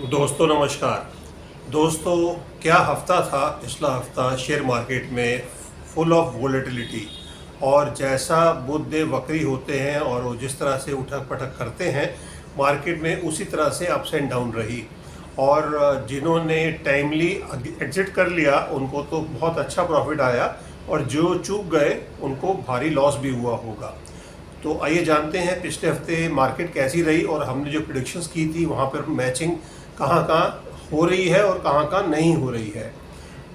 दोस्तों नमस्कार। दोस्तों, क्या हफ्ता था पिछला हफ्ता शेयर मार्केट में, फुल ऑफ वोलेटिलिटी। और जैसा बुध वक्री होते हैं और वो जिस तरह से उठक पटक करते हैं मार्केट में, उसी तरह से अप्स एंड डाउन रही। और जिन्होंने टाइमली एग्जिट कर लिया उनको तो बहुत अच्छा प्रॉफिट आया, और जो चूक गए उनको भारी लॉस भी हुआ होगा। तो आइए जानते हैं पिछले हफ्ते मार्केट कैसी रही और हमने जो प्रिडिक्शंस की थी वहाँ पर मैचिंग कहाँ कहाँ हो रही है और कहाँ कहाँ नहीं हो रही है।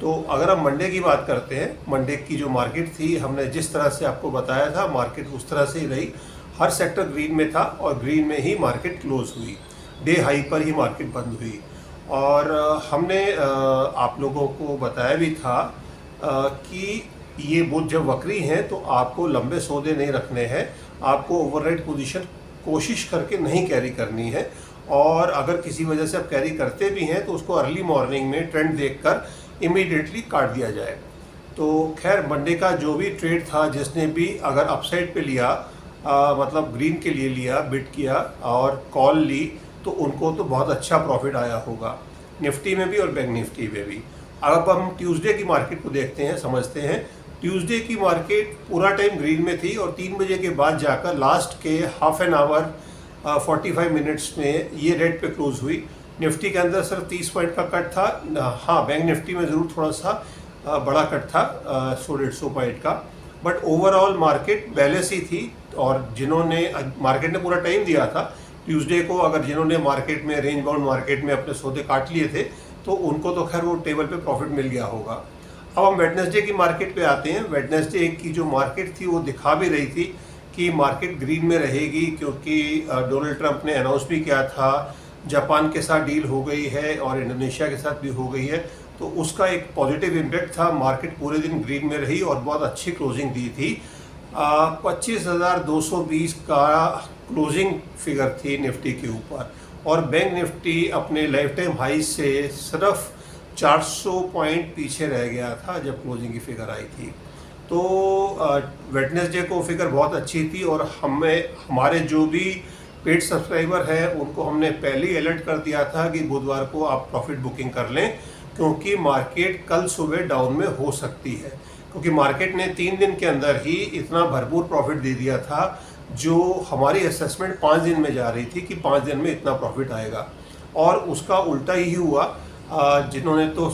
तो अगर हम मंडे की बात करते हैं, मंडे की जो मार्केट थी, हमने जिस तरह से आपको बताया था मार्केट उस तरह से ही रही। हर सेक्टर ग्रीन में था और ग्रीन में ही मार्केट क्लोज हुई, डे हाई पर ही मार्केट बंद हुई। और हमने आप लोगों को बताया भी था कि ये बुध जब वक्री हैं तो आपको लंबे सौदे नहीं रखने हैं, आपको ओवरराइट पोजीशन कोशिश करके नहीं कैरी करनी है। और अगर किसी वजह से आप कैरी करते भी हैं तो उसको अर्ली मॉर्निंग में ट्रेंड देखकर इमीडिएटली काट दिया जाए। तो खैर मंडे का जो भी ट्रेड था, जिसने भी अगर अपसाइड पे लिया, मतलब ग्रीन के लिए लिया, बिट किया और कॉल ली, तो उनको तो बहुत अच्छा प्रॉफिट आया होगा, निफ्टी में भी और बैंक निफ्टी में भी। अब हम ट्यूसडे की मार्केट को देखते हैं, समझते हैं। ट्यूसडे की मार्केट पूरा टाइम ग्रीन में थी और 3 बजे के बाद जाकर लास्ट के हाफ एन आवर 45 मिनट्स में ये रेड पे क्लोज हुई। निफ्टी के अंदर सिर्फ 30 पॉइंट का कट था। हाँ, बैंक निफ्टी में ज़रूर थोड़ा सा बड़ा कट था, 100-150 पॉइंट का। बट ओवरऑल मार्केट बैलेंस ही थी। और जिन्होंने मार्केट ने पूरा टाइम दिया था ट्यूसडे को, अगर जिन्होंने मार्केट में रेंज बाउंड मार्केट में अपने सौदे काट लिए थे तो उनको तो खैर वो टेबल पे प्रॉफिट मिल गया होगा। अब हम वेडनेसडे की मार्केट पे आते हैं। वेडनेसडे की जो मार्केट थी वो दिखा भी रही थी कि मार्केट ग्रीन में रहेगी, क्योंकि डोनाल्ड ट्रंप ने अनाउंस भी किया था, जापान के साथ डील हो गई है और इंडोनेशिया के साथ भी हो गई है, तो उसका एक पॉजिटिव इम्पैक्ट था। मार्केट पूरे दिन ग्रीन में रही और बहुत अच्छी क्लोजिंग दी थी। 25,220 का क्लोजिंग फिगर थी निफ्टी के ऊपर, और बैंक निफ्टी अपने लाइफ टाइम हाई से सिर्फ 400 पॉइंट पीछे रह गया था जब क्लोजिंग की फिगर आई थी। तो वेडनेसडे को फिगर बहुत अच्छी थी और हमारे जो भी पेड सब्सक्राइबर हैं उनको हमने पहले ही अलर्ट कर दिया था कि बुधवार को आप प्रॉफिट बुकिंग कर लें, क्योंकि मार्केट कल सुबह डाउन में हो सकती है। क्योंकि मार्केट ने 3 दिन के अंदर ही इतना भरपूर प्रॉफिट दे दिया था, जो हमारी असेसमेंट 5 दिन में जा रही थी कि 5 दिन में इतना प्रॉफिट आएगा, और उसका उल्टा ही हुआ। जिन्होंने तो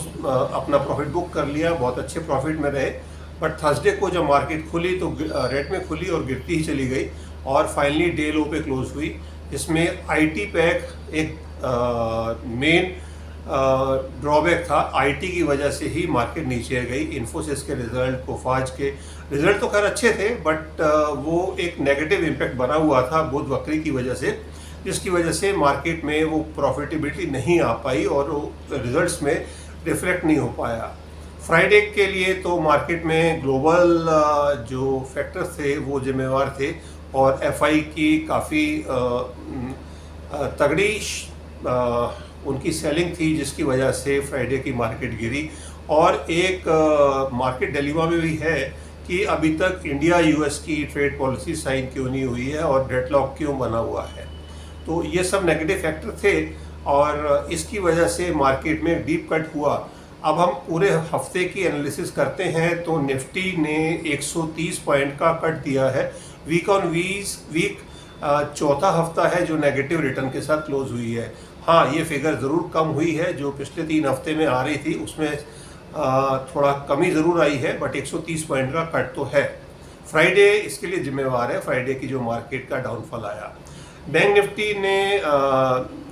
अपना प्रॉफिट बुक कर लिया, बहुत अच्छे प्रॉफिट में रहे। बट थर्सडे को जब मार्केट खुली तो रेड में खुली और गिरती ही चली गई, और फाइनली डे लो पे क्लोज हुई। इसमें आईटी पैक एक मेन ड्रॉबैक था। आईटी की वजह से ही मार्केट नीचे गई। इन्फोसिस के रिजल्ट, कोफाज के रिजल्ट तो खैर अच्छे थे, बट वो एक नेगेटिव इम्पैक्ट बना हुआ था बुध वक्री की वजह से, जिसकी वजह से मार्केट में वो प्रॉफिटेबिलिटी नहीं आ पाई और वो रिजल्ट्स में रिफ्लेक्ट नहीं हो पाया। फ्राइडे के लिए तो मार्केट में ग्लोबल जो फैक्टर्स थे वो जिम्मेवार थे, और एफआई की काफ़ी तगड़ी उनकी सेलिंग थी, जिसकी वजह से फ्राइडे की मार्केट गिरी। और एक मार्केट डिलेमा में भी है कि अभी तक इंडिया यूएस की ट्रेड पॉलिसी साइन क्यों नहीं हुई है और डेडलॉक क्यों बना हुआ है। तो ये सब नेगेटिव फैक्टर थे और इसकी वजह से मार्केट में डीप कट हुआ। अब हम पूरे हफ्ते की एनालिसिस करते हैं तो निफ्टी ने 130 पॉइंट का कट दिया है। वीक ऑन वीक चौथा हफ्ता है जो नेगेटिव रिटर्न के साथ क्लोज हुई है। हाँ, ये फिगर ज़रूर कम हुई है, जो पिछले 3 हफ्ते में आ रही थी उसमें थोड़ा कमी ज़रूर आई है, बट 130 पॉइंट का कट तो है। फ्राइडे इसके लिए जिम्मेवार है, फ्राइडे की जो मार्केट का डाउनफॉल आया। बैंक निफ्टी ने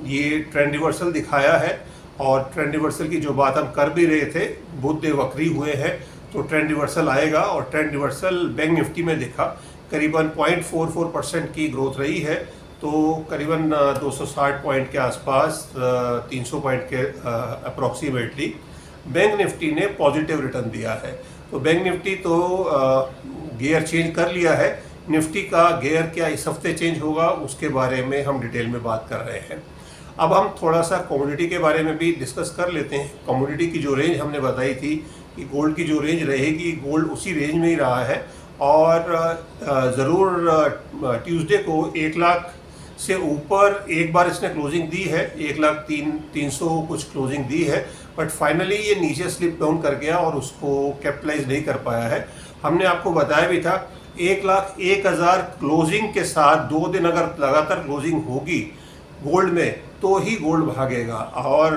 ये ट्रेंड रिवर्सल दिखाया है, और ट्रेंड रिवर्सल की जो बात हम कर भी रहे थे, बुध वक्री हुए हैं तो ट्रेंड रिवर्सल आएगा, और ट्रेंड रिवर्सल बैंक निफ्टी में दिखा। करीबन 0.44% की ग्रोथ रही है, तो करीबन 260 पॉइंट के आसपास, 300 पॉइंट के अप्रॉक्सीमेटली बैंक निफ्टी ने पॉजिटिव रिटर्न दिया है। तो बैंक निफ्टी तो गियर चेंज कर लिया है। निफ्टी का गियर क्या इस हफ्ते चेंज होगा, उसके बारे में हम डिटेल में बात कर रहे हैं। अब हम थोड़ा सा कमोडिटी के बारे में भी डिस्कस कर लेते हैं। कमोडिटी की जो रेंज हमने बताई थी कि गोल्ड की जो रेंज रहेगी, गोल्ड उसी रेंज में ही रहा है, और ज़रूर ट्यूसडे को से ऊपर एक बार इसने क्लोजिंग दी है, 1,03,300 कुछ क्लोजिंग दी है, बट फाइनली ये नीचे स्लिप डाउन कर गया और उसको कैपिटलाइज नहीं कर पाया है। हमने आपको बताया भी था 1,01,000 क्लोजिंग के साथ 2 दिन अगर लगातार क्लोजिंग होगी गोल्ड में तो ही गोल्ड भागेगा, और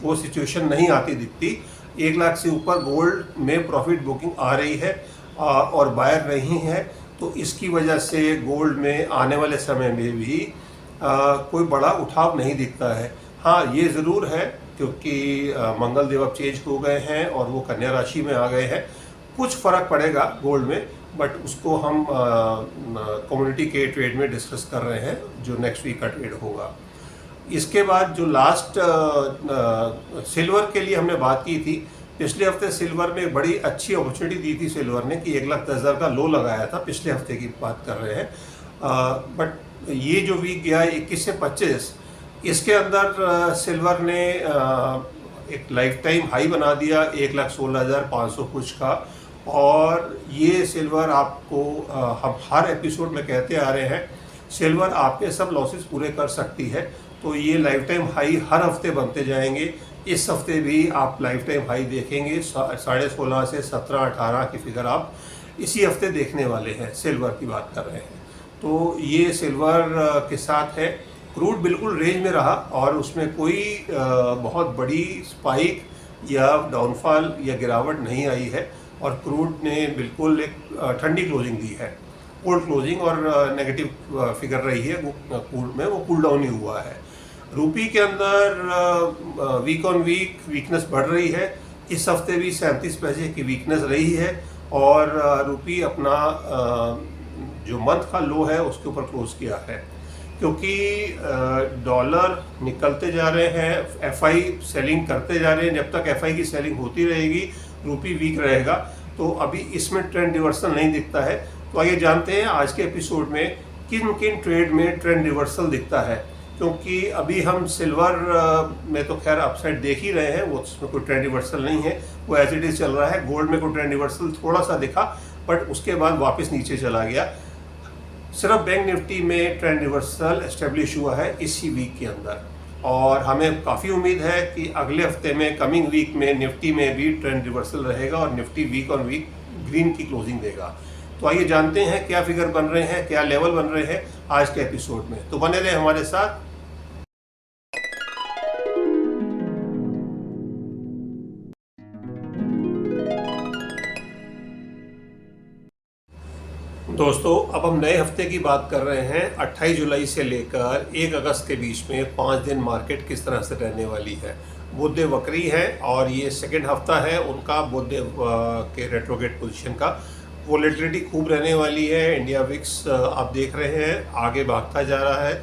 वो सिचुएशन नहीं आती दिखती। 1 लाख से ऊपर गोल्ड में प्रॉफिट बुकिंग आ रही है और बायर नहीं है, तो इसकी वजह से गोल्ड में आने वाले समय में भी कोई बड़ा उठाव नहीं दिखता है। हाँ, ये ज़रूर है क्योंकि मंगल देव अब चेंज हो गए हैं और वो कन्या राशि में आ गए हैं, कुछ फ़र्क पड़ेगा गोल्ड में, बट उसको हम कम्युनिटी के ट्रेड में डिस्कस कर रहे हैं जो नेक्स्ट वीक का ट्रेड होगा। इसके बाद जो लास्ट सिल्वर के लिए हमने बात की थी, पिछले हफ्ते सिल्वर में बड़ी अच्छी अपॉर्चुनिटी दी थी सिल्वर ने कि 1,10,000 का लो लगाया था, पिछले हफ्ते की बात कर रहे हैं। बट ये जो वीक गया 21 से 25, इसके अंदर सिल्वर ने एक लाइफ टाइम हाई बना दिया 1,16,500 कुछ का, और ये सिल्वर आपको हम हर एपिसोड में कहते आ रहे हैं सिल्वर आपके सब लॉसेस पूरे कर सकती है। तो ये लाइफ टाइम हाई हर हफ्ते बनते जाएंगे। इस हफ्ते भी आप लाइफ टाइम हाई देखेंगे, 16.5 से 17-18 की फिगर आप इसी हफ्ते देखने वाले हैं, सिल्वर की बात कर रहे हैं। तो ये सिल्वर के साथ है। क्रूड बिल्कुल रेंज में रहा और उसमें कोई बहुत बड़ी स्पाइक या डाउनफॉल या गिरावट नहीं आई है, और क्रूड ने बिल्कुल एक ठंडी क्लोजिंग दी है, कोल्ड क्लोजिंग, और नेगेटिव फिगर रही है क्रूड में, वो कूल डाउन ही हुआ है। रूपी के अंदर वीक ऑन वीक वीकनेस बढ़ रही है। इस हफ्ते भी 37 पैसे की वीकनेस रही है, और रूपी अपना जो मंथ का लो है उसके ऊपर क्लोज किया है, क्योंकि डॉलर निकलते जा रहे हैं, एफआई सेलिंग करते जा रहे हैं। जब तक एफआई की सेलिंग होती रहेगी रूपी वीक रहेगा, तो अभी इसमें ट्रेंड रिवर्सल नहीं दिखता है। तो आइए जानते हैं आज के एपिसोड में किन किन ट्रेड में ट्रेंड रिवर्सल दिखता है, क्योंकि अभी हम सिल्वर में तो खैर अपसाइड देख ही रहे हैं, वो उसमें कोई ट्रेंड रिवर्सल नहीं है, वो एज इट इज चल रहा है। गोल्ड में कोई ट्रेंड रिवर्सल थोड़ा सा दिखा, बट उसके बाद वापस नीचे चला गया। सिर्फ बैंक निफ्टी में ट्रेंड रिवर्सल एस्टेब्लिश हुआ है इसी वीक के अंदर, और हमें काफ़ी उम्मीद है कि अगले हफ्ते में, कमिंग वीक में, निफ्टी में भी ट्रेंड रिवर्सल रहेगा और Nifty week on week green की क्लोजिंग देगा। तो आइए जानते हैं क्या फिगर बन रहे हैं, क्या लेवल बन रहे हैं आज के एपिसोड में। तो बने रहे हमारे साथ। दोस्तों, अब हम नए हफ्ते की बात कर रहे हैं। 28 जुलाई से लेकर 1 अगस्त के बीच में 5 दिन मार्केट किस तरह से रहने वाली है। बुध वक्री है और ये सेकेंड हफ्ता है उनका, बुध के रेट्रोगेट पोजीशन का। वोलेटिलिटी खूब रहने वाली है। इंडिया विक्स आप देख रहे हैं आगे भागता जा रहा है,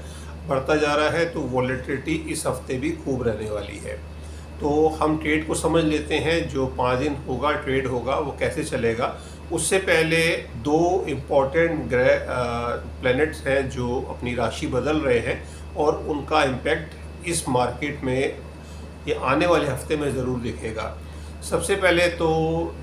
बढ़ता जा रहा है, तो वोलेटिलिटी इस हफ्ते भी खूब रहने वाली है। तो हम ट्रेड को समझ लेते हैं। जो 5 दिन होगा ट्रेड होगा वो कैसे चलेगा। उससे पहले 2 इम्पॉर्टेंट ग्रह प्लैनेट्स हैं जो अपनी राशि बदल रहे हैं, और उनका इम्पैक्ट इस मार्केट में ये आने वाले हफ्ते में ज़रूर दिखेगा। सबसे पहले तो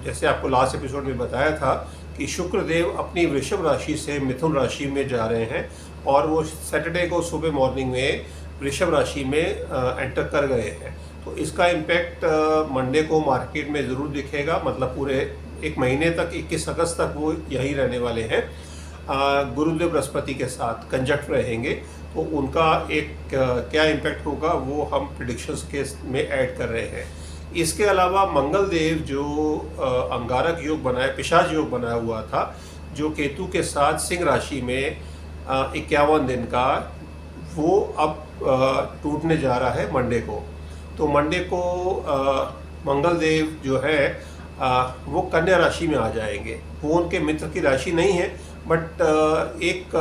जैसे आपको लास्ट एपिसोड में बताया था कि शुक्रदेव अपनी वृषभ राशि से मिथुन राशि में जा रहे हैं, और वो सैटरडे को सुबह मॉर्निंग में वृषभ राशि में एंटर कर गए हैं। तो इसका इम्पैक्ट मंडे को मार्केट में ज़रूर दिखेगा, मतलब पूरे एक महीने तक, 21 अगस्त तक वो यही रहने वाले हैं। गुरुदेव बृहस्पति के साथ कंजक्ट रहेंगे, तो उनका एक क्या इम्पैक्ट होगा वो हम प्रिडिक्शंस के में ऐड कर रहे हैं। इसके अलावा मंगल देव जो अंगारक योग बनाया, पिशाच योग बनाया हुआ था, जो केतु के साथ सिंह राशि में 51 दिन का, वो अब टूटने जा रहा है मंडे को। तो मंडे को मंगल देव जो है वो कन्या राशि में आ जाएंगे। वो उनके मित्र की राशि नहीं है, बट एक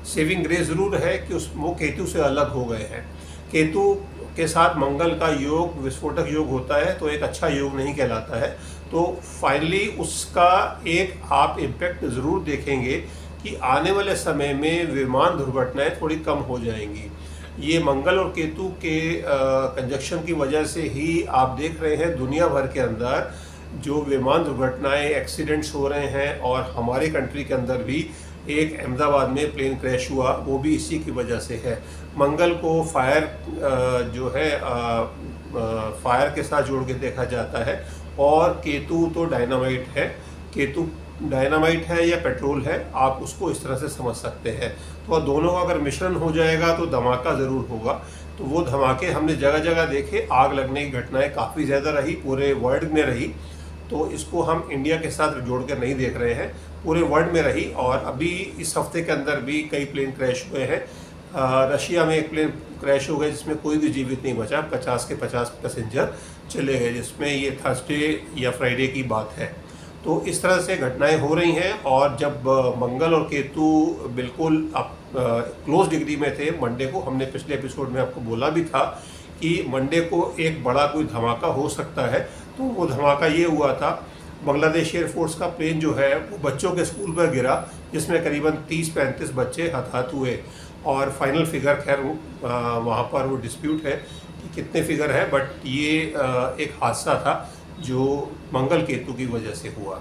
सेविंग ग्रेस ज़रूर है कि वो केतु से अलग हो गए हैं। केतु के साथ मंगल का योग विस्फोटक योग होता है, तो एक अच्छा योग नहीं कहलाता है। तो फाइनली उसका एक आप इम्पैक्ट ज़रूर देखेंगे कि आने वाले समय में विमान दुर्घटनाएं थोड़ी कम हो जाएंगी। ये मंगल और केतु के कंजक्शन की वजह से ही आप देख रहे हैं दुनिया भर के अंदर जो विमान दुर्घटनाएं, एक्सीडेंट्स हो रहे हैं, और हमारे कंट्री के अंदर भी एक अहमदाबाद में प्लेन क्रैश हुआ, वो भी इसी की वजह से है। मंगल को फायर जो है फायर के साथ जोड़ के देखा जाता है, और केतु तो डायनामाइट है। केतु डायनामाइट है या पेट्रोल है, आप उसको इस तरह से समझ सकते हैं। तो दोनों का अगर मिश्रण हो जाएगा तो धमाका ज़रूर होगा। तो वो धमाके हमने जगह जगह देखे, आग लगने की घटनाएं काफ़ी ज़्यादा रही, पूरे वर्ल्ड में रही। तो इसको हम इंडिया के साथ जोड़ कर नहीं देख रहे हैं, पूरे वर्ल्ड में रही। और अभी इस हफ्ते के अंदर भी कई प्लेन क्रैश हुए हैं। रशिया में एक प्लेन क्रैश हो गया जिसमें कोई भी जीवित नहीं बचा, 50 के 50 पैसेंजर चले गए, जिसमें ये थर्सडे या फ्राइडे की बात है। तो इस तरह से घटनाएं हो रही हैं। और जब मंगल और केतु बिल्कुल क्लोज डिग्री में थे मंडे को, हमने पिछले एपिसोड में आपको बोला भी था कि मंडे को एक बड़ा कोई धमाका हो सकता है। तो वो धमाका ये हुआ था, बांग्लादेश एयरफोर्स का प्लेन जो है वो बच्चों के स्कूल पर गिरा, जिसमें करीबन 30-35 बच्चे हताहत हुए। और फाइनल फिगर खैर वहाँ पर वो डिस्प्यूट है कि कितने फिगर है, बट ये एक हादसा था जो मंगल केतु की वजह से हुआ।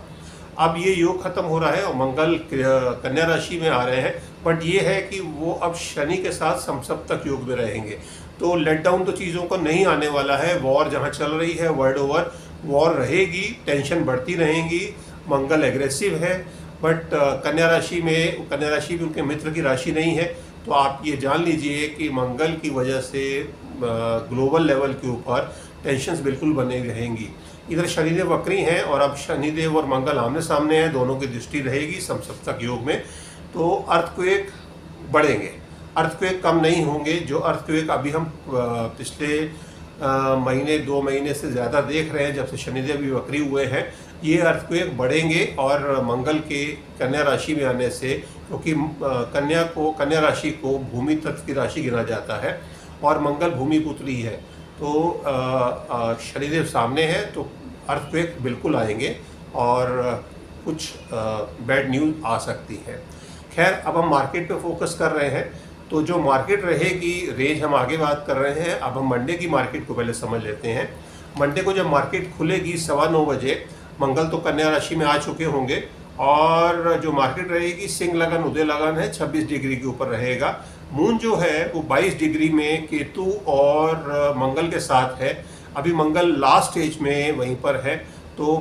अब ये योग खत्म हो रहा है और मंगल कन्या राशि में आ रहे हैं, बट ये है कि वो अब शनि के साथ समसप्तक योग में रहेंगे। तो लेट डाउन तो चीज़ों को नहीं आने वाला है। वॉर जहाँ चल रही है वर्ल्ड ओवर, वॉर रहेगी, टेंशन बढ़ती रहेंगी। मंगल एग्रेसिव है, बट कन्या राशि भी उनके मित्र की राशि नहीं है। तो आप ये जान लीजिए कि मंगल की वजह से ग्लोबल लेवल के ऊपर टेंशन्स बिल्कुल बने रहेंगी। इधर शनिदेव वक्री हैं और अब शनिदेव और मंगल आमने सामने हैं, दोनों की दृष्टि रहेगी समसप्तक योग में। तो अर्थक्वेक बढ़ेंगे, अर्थक्वेक कम नहीं होंगे। जो अर्थक्वेक अभी हम पिछले महीने 2 महीने से ज़्यादा देख रहे हैं, जब से शनिदेव भी वक्री हुए हैं, ये अर्थक्वेक बढ़ेंगे। और मंगल के कन्या राशि में आने से, क्योंकि कन्या राशि को भूमि तत्व की राशि गिना जाता है और मंगल भूमि पुत्री है, तो शनिदेव सामने है, तो अर्थक्वेक बिल्कुल आएंगे और कुछ बैड न्यूज़ आ सकती है। खैर, अब हम मार्केट पे फोकस कर रहे हैं। तो जो मार्केट रहेगी, रेंज हम आगे बात कर रहे हैं। अब हम मंडे की मार्केट को पहले समझ लेते हैं। मंडे को जब मार्केट खुलेगी 9:15 बजे, मंगल तो कन्या राशि में आ चुके होंगे और जो मार्केट रहेगी सिंह लगन उदय लगन है, 26 डिग्री के ऊपर रहेगा। मून जो है वो 22 डिग्री में केतु और मंगल के साथ है। अभी मंगल लास्ट स्टेज में वहीं पर है। तो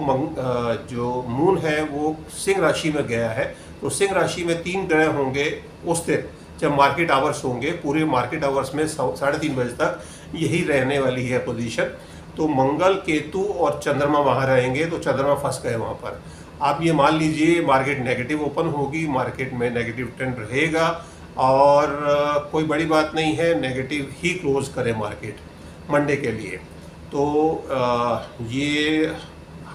जो मून है वो सिंह राशि में गया है। तो सिंह राशि में 3 ग्रह होंगे उस दिन जब मार्केट आवर्स होंगे। पूरे मार्केट आवर्स में 3:30 बजे तक यही रहने वाली है पोजीशन। तो मंगल, केतु और चंद्रमा वहाँ रहेंगे, तो चंद्रमा फंस गए वहाँ पर। आप ये मान लीजिए मार्केट नेगेटिव ओपन होगी, मार्केट में नेगेटिव ट्रेंड रहेगा और कोई बड़ी बात नहीं है, नेगेटिव ही क्लोज करे मार्केट मंडे के लिए। तो ये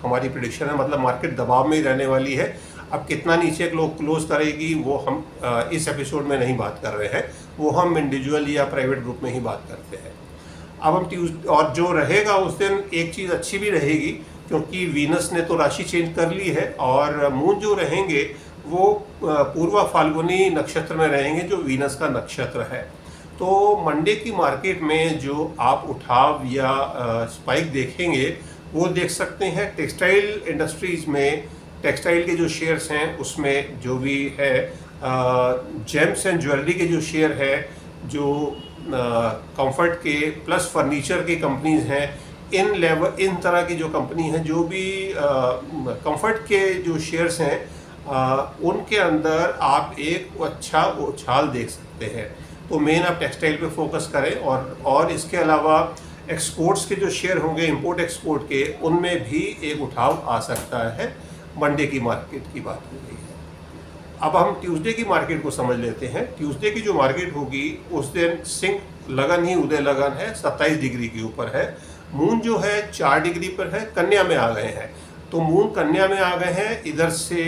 हमारी प्रेडिक्शन है, मतलब मार्केट दबाव में ही रहने वाली है। अब कितना नीचे क्लोज करेगी वो हम इस एपिसोड में नहीं बात कर रहे हैं, वो हम इंडिविजुअल या प्राइवेट ग्रुप में ही बात करते हैं। अब हम ट्यूसडे, और जो रहेगा उस दिन एक चीज़ अच्छी भी रहेगी, क्योंकि वीनस ने तो राशि चेंज कर ली है और मून जो रहेंगे वो पूर्वा फाल्गुनी नक्षत्र में रहेंगे, जो वीनस का नक्षत्र है। तो मंडे की मार्केट में जो आप उठाव या स्पाइक देखेंगे वो देख सकते हैं टेक्सटाइल इंडस्ट्रीज में। टेक्सटाइल के जो शेयर्स हैं उसमें जो भी है, जेम्स एंड ज्वेलरी के जो शेयर है, जो कंफर्ट के प्लस फर्नीचर की कंपनीज हैं, इन तरह की जो कंपनी हैं, जो भी कंफर्ट के जो शेयर्स हैं, उनके अंदर आप एक अच्छा उछाल देख सकते हैं। तो मेन आप टेक्सटाइल पे फोकस करें। और इसके अलावा एक्सपोर्ट्स के जो शेयर होंगे, इंपोर्ट एक्सपोर्ट के, उनमें भी एक उठाव आ सकता है। मंडे की मार्केट की बात हो रही है। अब हम ट्यूसडे की मार्केट को समझ लेते हैं। ट्यूसडे की जो मार्केट होगी उस दिन सिंह लगन ही उदय लगन है, 27 डिग्री के ऊपर है। मून जो है 4 डिग्री पर है, कन्या में आ गए हैं। तो मून कन्या में आ गए हैं, इधर से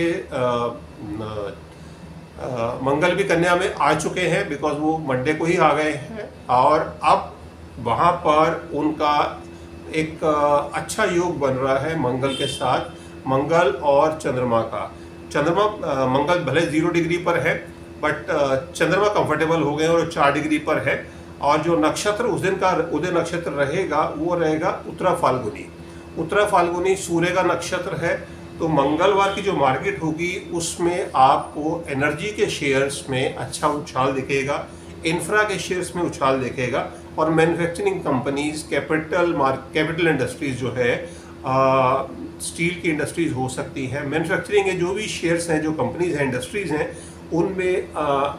मंगल भी कन्या में आ चुके हैं, बिकॉज वो मंडे को ही आ गए हैं। और अब वहाँ पर उनका एक अच्छा योग बन रहा है मंगल के साथ, मंगल और चंद्रमा का। मंगल भले 0 डिग्री पर है, बट चंद्रमा कंफर्टेबल हो गए और 4 डिग्री पर है। और जो नक्षत्र उस दिन का उदय नक्षत्र रहेगा वो रहेगा उत्तरा फाल्गुनी। उत्तरा फाल्गुनी सूर्य का नक्षत्र है। तो मंगलवार की जो मार्केट होगी उसमें आपको एनर्जी के शेयर्स में अच्छा उछाल दिखेगा, इंफ्रा के शेयर्स में उछाल दिखेगा, और मैन्युफैक्चरिंग कंपनीज, कैपिटल इंडस्ट्रीज जो है, स्टील की इंडस्ट्रीज हो सकती हैं, मैन्युफैक्चरिंग के जो भी शेयर्स हैं, जो कंपनीज हैं, इंडस्ट्रीज हैं, उनमें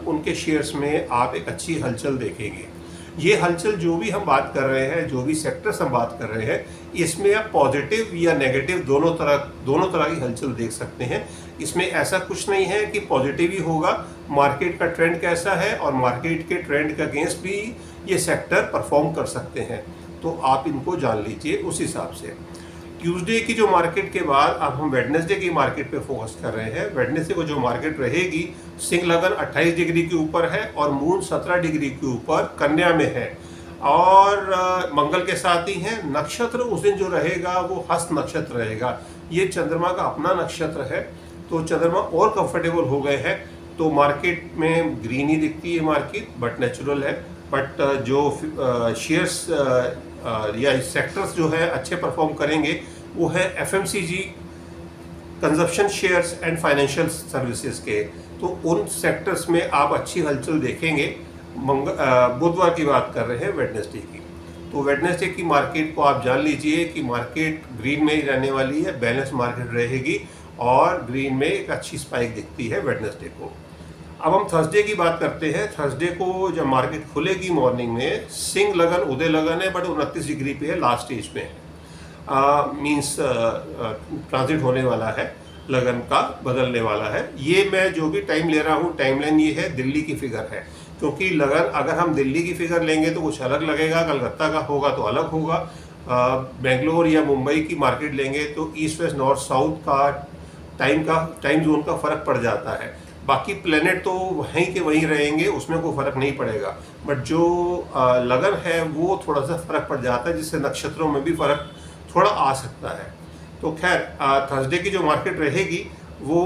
उनके शेयर्स में आप एक अच्छी हलचल देखेंगे। ये हलचल जो भी हम बात कर रहे हैं, जो भी सेक्टर्स हम बात कर रहे हैं, इसमें आप पॉजिटिव या नेगेटिव दोनों तरह की हलचल देख सकते हैं। इसमें ऐसा कुछ नहीं है कि पॉजिटिव ही होगा। मार्केट का ट्रेंड कैसा है और मार्केट के ट्रेंड के अगेंस्ट भी ये सेक्टर परफॉर्म कर सकते हैं, तो आप इनको जान लीजिए उस हिसाब से। ट्यूसडे की जो मार्केट के बाद अब हम वेडनेसडे की मार्केट पे फोकस कर रहे हैं। वेडनेसडे को जो मार्केट रहेगी, सिंह लगन 28 डिग्री के ऊपर है और मून 17 डिग्री के ऊपर कन्या में है, और मंगल के साथ ही है। नक्षत्र उस दिन जो रहेगा वो हस्त नक्षत्र रहेगा। ये चंद्रमा का अपना नक्षत्र है, तो चंद्रमा और कंफर्टेबल हो गए हैं, तो मार्केट में ग्रीन ही दिखती है मार्केट, बट नेचुरल है। बट जो शेयर्स या सेक्टर्स जो है अच्छे परफॉर्म करेंगे वो है FMCG, consumption shares and financial services के, तो उन सेक्टर्स में आप अच्छी हलचल देखेंगे। बुधवार की बात कर रहे हैं, वेडनेसडे की। तो वेडनेसडे की मार्केट को आप जान लीजिए कि मार्केट ग्रीन में ही रहने वाली है, बैलेंस मार्केट रहेगी और ग्रीन में एक अच्छी स्पाइक दिखती है वेडनेसडे को। अब हम थर्सडे की बात करते हैं। थर्सडे को जब मार्केट खुलेगी मॉर्निंग में, सिंह लगन उदय लगन है, बट 29 डिग्री पे है, लास्ट स्टेज पे है, मींस ट्रांजिट होने वाला है, लगन का बदलने वाला है। ये मैं जो भी टाइम ले रहा हूँ, टाइमलाइन ये है, दिल्ली की फिगर है, क्योंकि लगन अगर हम दिल्ली की फिगर लेंगे तो कुछ अलग लगेगा, कलकत्ता का होगा तो अलग होगा, बेंगलोर या मुंबई की मार्केट लेंगे तो ईस्ट वेस्ट नॉर्थ साउथ का टाइम जोन का फर्क पड़ जाता है। बाकी प्लेनेट तो वहीं के वहीं रहेंगे, उसमें कोई फर्क नहीं पड़ेगा, बट जो लगन है वो थोड़ा सा फर्क पड़ जाता है, जिससे नक्षत्रों में भी फर्क थोड़ा आ सकता है। तो खैर थर्सडे की जो मार्केट रहेगी वो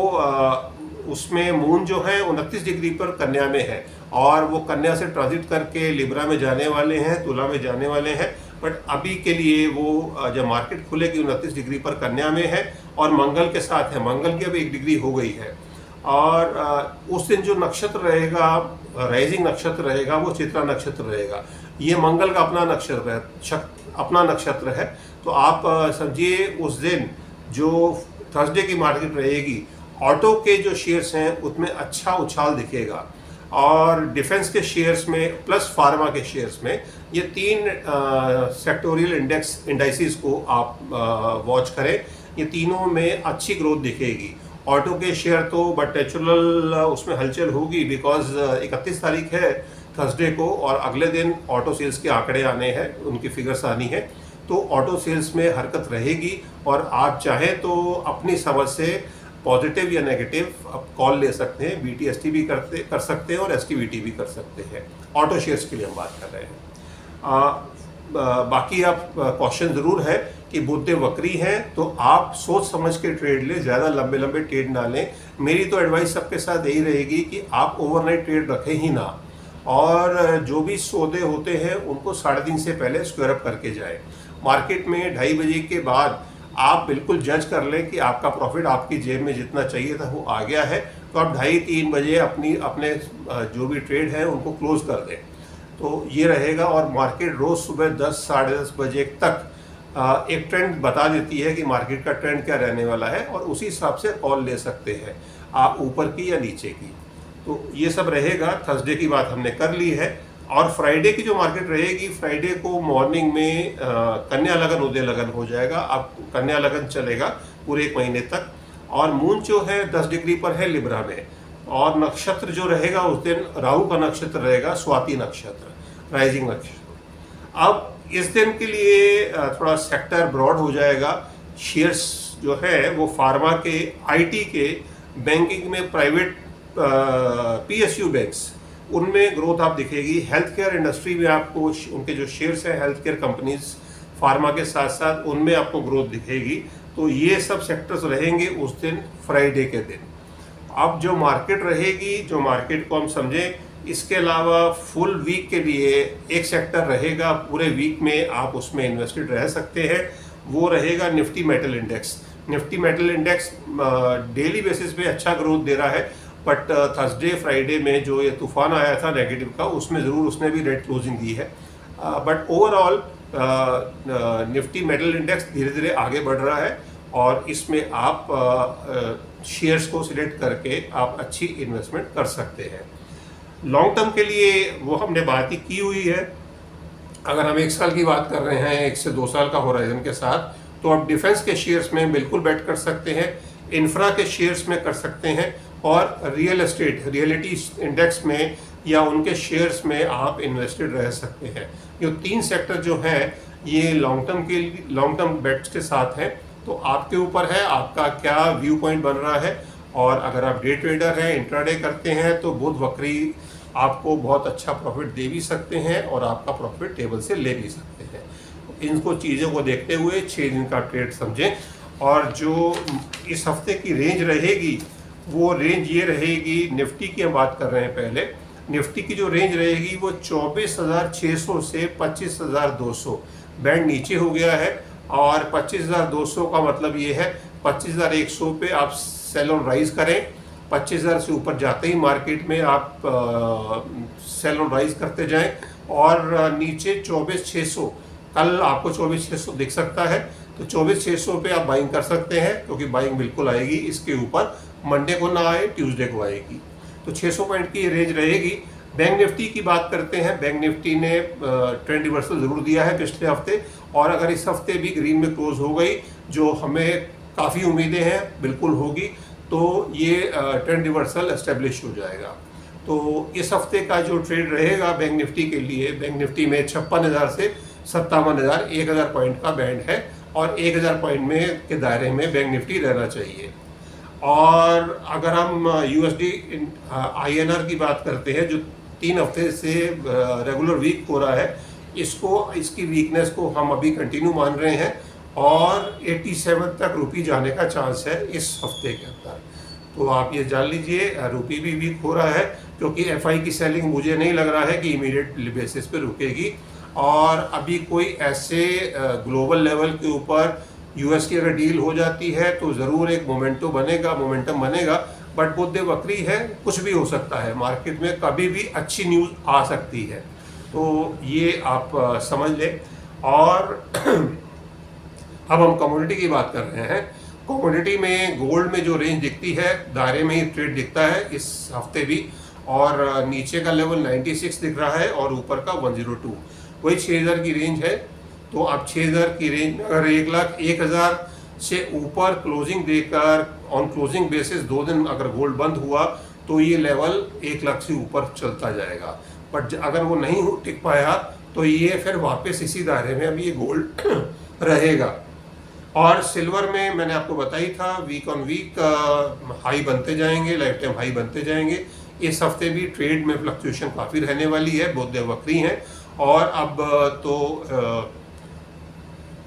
उसमें मून जो है 29 डिग्री पर कन्या में है, और वो कन्या से ट्रांजिट करके लिब्रा में जाने वाले हैं, तुला में जाने वाले हैं, बट अभी के लिए वो जब मार्केट खुलेगी 29 डिग्री पर कन्या में है और मंगल के साथ है। मंगल की अब 1 डिग्री हो गई है, और उस दिन जो नक्षत्र रहेगा, राइजिंग नक्षत्र रहेगा, वो चित्रा नक्षत्र रहेगा। ये मंगल का अपना नक्षत्र है, अपना नक्षत्र है। तो आप समझिए उस दिन जो थर्सडे की मार्केट रहेगी, ऑटो के जो शेयर्स हैं उसमें अच्छा उछाल दिखेगा, और डिफेंस के शेयर्स में प्लस फार्मा के शेयर्स में, ये 3 सेक्टोरियल इंडाइसिस को आप वॉच करें। ये तीनों में अच्छी ग्रोथ दिखेगी। ऑटो के शेयर तो बट नेचुरल उसमें हलचल होगी, बिकॉज 31 तारीख है थर्सडे को, और अगले दिन ऑटो सेल्स के आंकड़े आने हैं, उनकी फिगर्स आनी है, तो ऑटो सेल्स में हरकत रहेगी। और आप चाहें तो अपनी समझ से पॉजिटिव या नेगेटिव आप कॉल ले सकते हैं, BTST भी कर सकते हैं और STVT भी कर सकते हैं। ऑटो शेयर्स के लिए हम बात कर रहे हैं। बाकी आप क्वेश्चन ज़रूर है कि बुध वक्री हैं, तो आप सोच समझ के ट्रेड लें, ज़्यादा लंबे लंबे ट्रेड ना लें। मेरी तो एडवाइस सबके साथ यही रहेगी कि आप ओवरनाइट ट्रेड रखें ही ना, और जो भी सौदे होते हैं उनको 3:30 से पहले स्क्वायर अप करके जाएं। मार्केट में 2:30 बजे के बाद आप बिल्कुल जज कर लें कि आपका प्रॉफिट आपकी जेब में जितना चाहिए था वो आ गया है, तो आप 2:30-3 बजे अपने जो भी ट्रेड है उनको क्लोज कर दें, तो ये रहेगा। और मार्केट रोज़ सुबह 10 साढ़े 10 बजे तक एक ट्रेंड बता देती है कि मार्केट का ट्रेंड क्या रहने वाला है, और उसी हिसाब से कॉल ले सकते हैं आप ऊपर की या नीचे की। तो ये सब रहेगा। थर्सडे की बात हमने कर ली है। और फ्राइडे की जो मार्केट रहेगी, फ्राइडे को मॉर्निंग में कन्या लगन उदय लगन हो जाएगा। अब कन्या लगन चलेगा पूरे 1 महीने तक, और मून जो है 10 डिग्री पर है लिब्रा में, और नक्षत्र जो रहेगा उस दिन राहु का नक्षत्र रहेगा, स्वाति नक्षत्र, राइजिंग नक्षत्र। अब इस दिन के लिए थोड़ा सेक्टर ब्रॉड हो जाएगा। शेयर्स जो है वो फार्मा के, IT के, बैंकिंग में प्राइवेट PSU बैंक्स, उनमें ग्रोथ आप दिखेगी। हेल्थ केयर इंडस्ट्री में आपको उनके जो शेयर्स हैं, हेल्थ केयर कंपनीज फार्मा के साथ साथ, उनमें आपको ग्रोथ दिखेगी। तो ये सब सेक्टर्स रहेंगे उस दिन, फ्राइडे के दिन। अब जो मार्केट रहेगी, जो मार्केट को हम समझें, इसके अलावा फुल वीक के लिए एक सेक्टर रहेगा, पूरे वीक में आप उसमें इन्वेस्टेड रह सकते हैं, वो रहेगा Nifty metal index. Nifty metal index daily basis पे अच्छा ग्रोथ दे रहा है, बट थर्सडे फ्राइडे में जो ये तूफान आया था नेगेटिव का, उसमें ज़रूर उसने भी रेड क्लोजिंग दी है। But overall Nifty metal index धीरे धीरे आगे बढ़ रहा है और इसमें आप शेयर्स को सिलेक्ट करके आप अच्छी इन्वेस्टमेंट कर सकते हैं। लॉन्ग टर्म के लिए वो हमने बात ही की हुई है। अगर हम 1 साल की बात कर रहे हैं, 1 से 2 साल का होराइजन के साथ, तो आप डिफेंस के शेयर्स में बिल्कुल बेट कर सकते हैं, इंफ्रा के शेयर्स में कर सकते हैं, और रियल एस्टेट रियलिटी इंडेक्स में या उनके शेयर्स में आप इन्वेस्टेड रह सकते हैं। ये 3 सेक्टर जो हैं ये लॉन्ग टर्म बेट्स के साथ हैं। तो आपके ऊपर है आपका क्या व्यू पॉइंट बन रहा है। और अगर आप डे ट्रेडर हैं, इंट्राडे करते हैं, तो बुध वक्री आपको बहुत अच्छा प्रॉफिट दे भी सकते हैं और आपका प्रॉफिट टेबल से ले भी सकते हैं। इनको चीज़ों को देखते हुए 6 दिन का ट्रेड समझें। और जो इस हफ्ते की रेंज रहेगी वो रेंज ये रहेगी, निफ्टी की हम बात कर रहे हैं पहले। निफ्टी की जो रेंज रहेगी वो 24,600 से 25,200, बैंड नीचे हो गया है। और 25,200 का मतलब ये है 25,100 पे आप सेल ऑन राइज करें। 25,000 से ऊपर जाते ही मार्केट में आप सेल ऑन राइज करते जाएं। और नीचे 24,600, कल आपको 24,600 दिख सकता है, तो 24,600 पे आप बाइंग कर सकते हैं, क्योंकि बाइंग बिल्कुल आएगी इसके ऊपर। मंडे को ना आए, ट्यूसडे को आएगी। तो 600 पॉइंट की रेंज रहेगी। बैंक निफ्टी की बात करते हैं। बैंक निफ्टी ने ट्रेंड रिवर्सल ज़रूर दिया है पिछले हफ्ते, और अगर इस हफ्ते भी ग्रीन में क्लोज हो गई, जो हमें काफ़ी उम्मीदें हैं बिल्कुल होगी, तो ये ट्रेंड रिवर्सल एस्टेब्लिश हो जाएगा। तो इस हफ्ते का जो ट्रेड रहेगा बैंक निफ्टी के लिए, बैंक निफ्टी में 56,000 से 57,000, 1,000 पॉइंट का बैंड है, और 1,000 पॉइंट में के दायरे में बैंक निफ्टी रहना चाहिए। और अगर हम यूएसडी INR की बात करते हैं, जो 3 हफ्ते से रेगुलर वीक हो रहा है, इसकी वीकनेस को हम अभी कंटिन्यू मान रहे हैं, और 87 तक रुपी जाने का चांस है इस हफ्ते के अंदर। तो आप ये जान लीजिए, रुपी भी वीक हो रहा है, क्योंकि FI की सेलिंग मुझे नहीं लग रहा है कि इमीडिएट बेसिस पे रुकेगी। और अभी कोई ऐसे ग्लोबल लेवल के ऊपर US की अगर डील हो जाती है तो ज़रूर एक मोमेंटम बनेगा। बट बुध वक्री है, कुछ भी हो सकता है, मार्केट में कभी भी अच्छी न्यूज़ आ सकती है। तो ये आप समझ लें। और अब हम कमोडिटी की बात कर रहे हैं। कमोडिटी में गोल्ड में जो रेंज दिखती है, दायरे में ही ट्रेड दिखता है इस हफ्ते भी, और नीचे का लेवल 96 दिख रहा है और ऊपर का 102, वही 6,000 की रेंज है। तो आप 6,000 की रेंज में अगर 1,01,000 से ऊपर क्लोजिंग देकर ऑन क्लोजिंग बेसिस 2 दिन अगर गोल्ड बंद हुआ, तो ये लेवल 1,00,000 से ऊपर चलता जाएगा। बट अगर वो नहीं टिक पाया, तो ये फिर वापस इसी दायरे में अभी ये गोल्ड रहेगा। और सिल्वर में मैंने आपको बताई था, वीक ऑन वीक हाई बनते जाएंगे, लाइफ टाइम हाई बनते जाएंगे। इस हफ्ते भी ट्रेड में फ्लक्चुएशन काफ़ी रहने वाली है, बुध वक्री हैं। और अब तो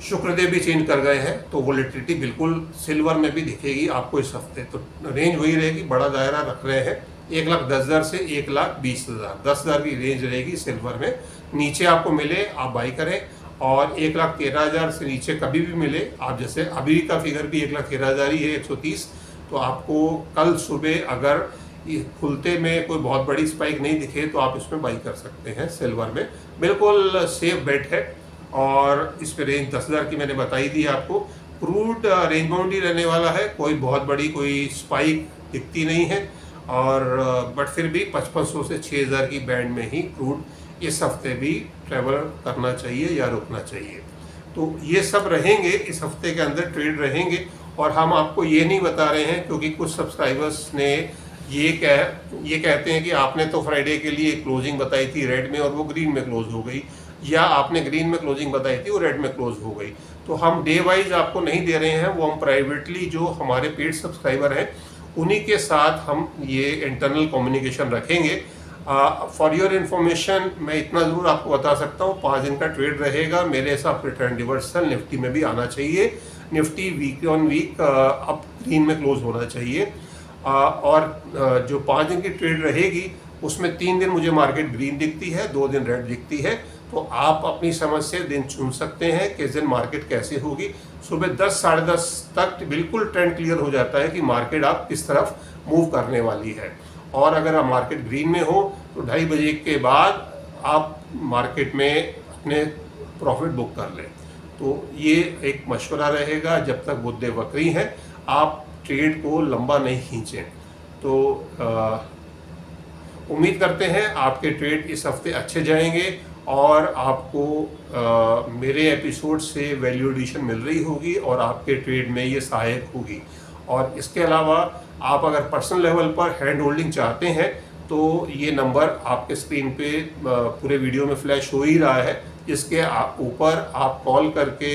शुक्रदेव भी चेंज कर गए हैं, तो वोलेटिलिटी बिल्कुल सिल्वर में भी दिखेगी आपको इस हफ्ते। तो रेंज वही रहेगी, बड़ा दायरा रख रहे हैं, 1,10,000 से 1,20,000, 10,000 की रेंज रहेगी सिल्वर में। नीचे आपको मिले आप बाई करें, और 1,13,000 से नीचे कभी भी मिले आप, जैसे अभी का फिगर भी 1,13,000 ही है, 130। तो आपको कल सुबह अगर खुलते में कोई बहुत बड़ी स्पाइक नहीं दिखे, तो आप इसमें बाई कर सकते हैं सिल्वर में, बिल्कुल सेफ बेट है। और इस पे रेंज 10,000 की मैंने बताई दी आपको। क्रूड रेंज बाउंड ही रहने वाला है, कोई बहुत बड़ी कोई स्पाइक दिखती नहीं है। और बट फिर भी 5500 से 6,000 की बैंड में ही क्रूड इस हफ्ते भी ट्रेवल करना चाहिए या रुकना चाहिए। तो ये सब रहेंगे इस हफ्ते के अंदर, ट्रेड रहेंगे। और हम आपको ये नहीं बता रहे हैं, क्योंकि कुछ सब्सक्राइबर्स ने ये कहते हैं कि आपने तो फ्राइडे के लिए क्लोजिंग बताई थी रेड में और वो ग्रीन में क्लोज हो गई, या आपने ग्रीन में क्लोजिंग बताई थी वो रेड में क्लोज हो गई। तो हम डे वाइज आपको नहीं दे रहे हैं, वो हम प्राइवेटली जो हमारे पेड सब्सक्राइबर हैं उन्हीं के साथ हम ये इंटरनल कम्युनिकेशन रखेंगे। फॉर योर इन्फॉर्मेशन मैं इतना ज़रूर आपको बता सकता हूँ, 5 दिन का ट्रेड रहेगा। मेरे हिसाब से ट्रेंड रिवर्सल निफ्टी में भी आना चाहिए। Nifty week on week up green में क्लोज होना चाहिए। और जो 5 दिन की ट्रेड रहेगी उसमें 3 दिन मुझे मार्केट ग्रीन दिखती है, 2 दिन रेड दिखती है। तो आप अपनी समझ से दिन चुन सकते हैं किस दिन मार्केट कैसे होगी। सुबह 10 साढ़े 10 तक बिल्कुल ट्रेंड क्लियर हो जाता है कि मार्केट आप किस तरफ मूव करने वाली है। और अगर आप मार्केट ग्रीन में हो तो 2:30 बजे के बाद आप मार्केट में अपने प्रॉफिट बुक कर लें। तो ये एक मशवरा रहेगा, जब तक बुध वक्री हैं आप ट्रेड को लंबा नहीं खींचें। तो उम्मीद करते हैं आपके ट्रेड इस हफ्ते अच्छे जाएंगे और आपको मेरे एपिसोड से वैल्यू एडिशन मिल रही होगी और आपके ट्रेड में ये सहायक होगी। और इसके अलावा आप अगर पर्सनल लेवल पर हैंड होल्डिंग चाहते हैं तो ये नंबर आपके स्क्रीन पे पूरे वीडियो में फ्लैश हो ही रहा है, जिसके ऊपर आप कॉल करके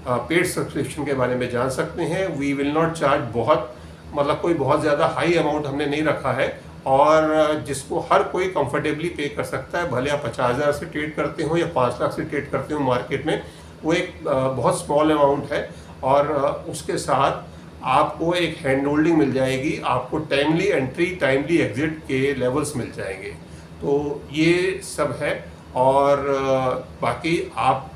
पेड सब्सक्रिप्शन के बारे में जान सकते हैं। वी विल नॉट चार्ज कोई बहुत ज़्यादा हाई अमाउंट हमने नहीं रखा है और जिसको हर कोई कंफर्टेबली पे कर सकता है। भले आप 50,000 से ट्रेड करते हो या 5 लाख से ट्रेड करते हो मार्केट में, वो एक बहुत स्मॉल अमाउंट है और उसके साथ आपको एक हैंड होल्डिंग मिल जाएगी, आपको टाइमली एंट्री टाइमली एग्जिट के लेवल्स मिल जाएंगे। तो ये सब है और बाकी आप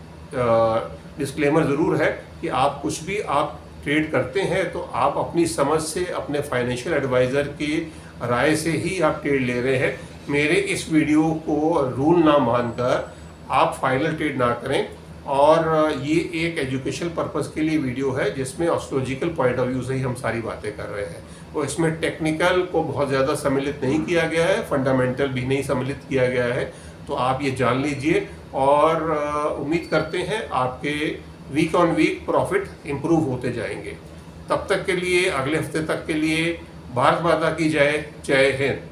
डिस्क्लेमर ज़रूर है कि आप कुछ भी आप ट्रेड करते हैं तो आप अपनी समझ से, अपने फाइनेंशियल एडवाइज़र की राय से ही आप ट्रेड ले रहे हैं। मेरे इस वीडियो को रूल ना मानकर आप फाइनल ट्रेड ना करें। और ये एक एजुकेशनल पर्पस के लिए वीडियो है जिसमें एस्ट्रोलॉजिकल पॉइंट ऑफ व्यू से ही हम सारी बातें कर रहे हैं। तो इसमें टेक्निकल को बहुत ज़्यादा सम्मिलित नहीं किया गया है, फंडामेंटल भी नहीं सम्मिलित किया गया है। तो आप ये जान लीजिए और उम्मीद करते हैं आपके week on week profit improve होते जाएंगे। तब तक के लिए, अगले हफ्ते तक के लिए भारत माता की जय। जय हिंद।